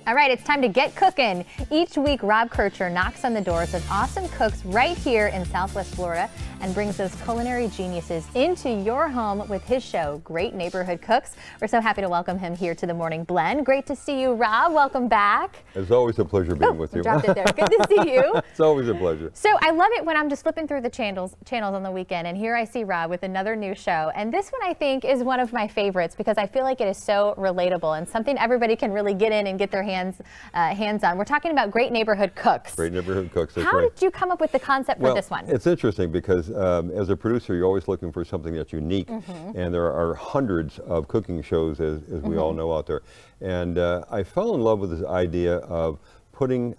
All right, it's time to get cooking. Each week, Rob Kircher knocks on the doors of awesome cooks right here in Southwest Florida and brings those culinary geniuses into your home with his show, Great Neighborhood Cooks. We're so happy to welcome him here to the Morning Blend. Great to see you, Rob. Welcome back. It's always a pleasure being with you. Dropped it there. Good to see you. It's always a pleasure. So I love it when I'm just flipping through the channels on the weekend, and here I see Rob with another new show. And this one I think is one of my favorites because I feel like it is so relatable and something everybody can really get in and get their hands on. We're talking about Great Neighborhood Cooks. Great Neighborhood Cooks. How did you come up with the concept for this one? It's interesting because as a producer, you're always looking for something that's unique, and there are hundreds of cooking shows, as we all know out there. And I fell in love with this idea of putting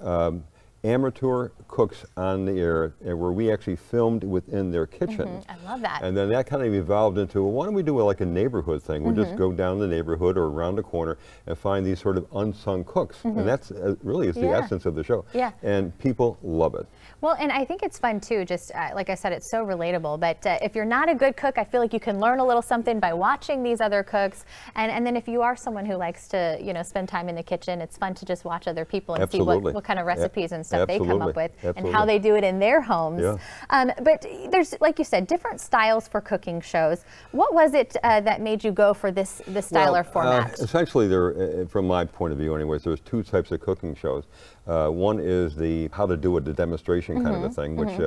amateur cooks on the air, and where we actually filmed within their kitchens. I love that. And then that kind of evolved into, well, why don't we do like a neighborhood thing? We'll just go down the neighborhood or around the corner and find these sort of unsung cooks. And that's really is the essence of the show. And people love it. Well, and I think it's fun too, just like I said, it's so relatable. But if you're not a good cook, I feel like you can learn a little something by watching these other cooks. And then if you are someone who likes to, spend time in the kitchen, it's fun to just watch other people and see what kind of recipes and stuff they come up with and how they do it in their homes. But there's, like you said, different styles for cooking shows. What was it that made you go for this style or format? Essentially, there, from my point of view anyways, there's two types of cooking shows. One is the how to do it, the demonstration kind of a thing, which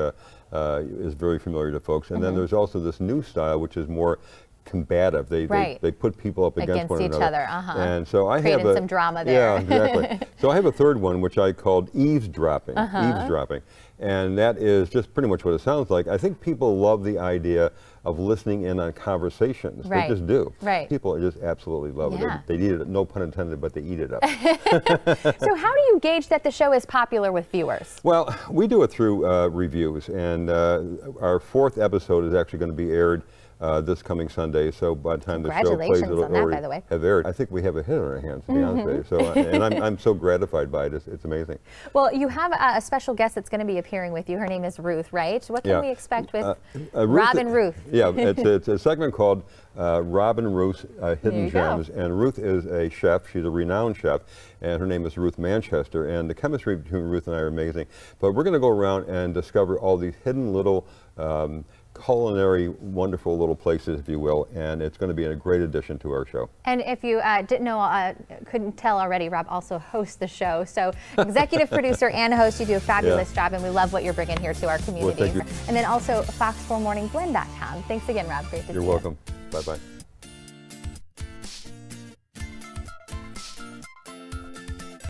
is very familiar to folks. And then there's also this new style, which is more combative. They put people up against one another. And so I have some drama there. Yeah, exactly. So I have a third one, which I called eavesdropping. Eavesdropping. And that is just pretty much what it sounds like. I think people love the idea of listening in on conversations. They just do. People just absolutely love it. They eat it, no pun intended, but they eat it up. So how do you gauge that the show is popular with viewers? Well, we do it through reviews, and our fourth episode is actually going to be aired this coming Sunday, so by the time the show plays, it'll already have aired. I think we have a hit on our hands, to be honest with you. So, and I'm so gratified by it. It's amazing. Well, you have a special guest that's going to be appearing with you. Her name is Ruth, right? What can we expect with Rob and Ruth? Yeah, it's a segment called Rob and Ruth's Hidden Gems. And Ruth is a chef. She's a renowned chef, and her name is Ruth Manchester. And the chemistry between Ruth and I are amazing. But we're going to go around and discover all these hidden little culinary, wonderful little places, if you will, and it's going to be a great addition to our show. And if you didn't know, couldn't tell already, Rob also hosts the show. So executive producer and host, you do a fabulous job, and we love what you're bringing here to our community. Well, thank you. And then also fox4morningblend.com. Thanks again, Rob. Great to see you. You're welcome. Bye-bye.